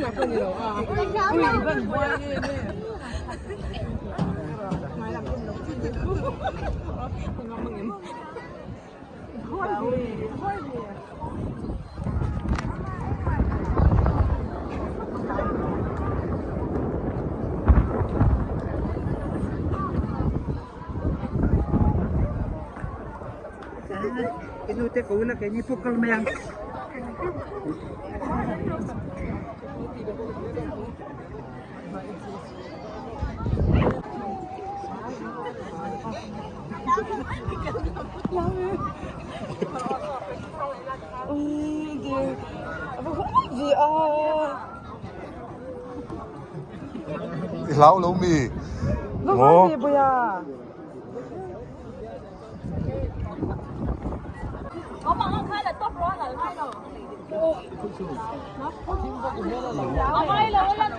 나쁜이로. 우리 이번 뭐야? 많이 나쁜 놈. 건강방님. 호알비. Inute ko wala kay ni pukal mayang. Dear. Apa hoalvi ah. Lão lẩu mì. Nó hoalvi 뭐야? có bằng không khai là tốt quá là ngay rồi ở ngay rồi lên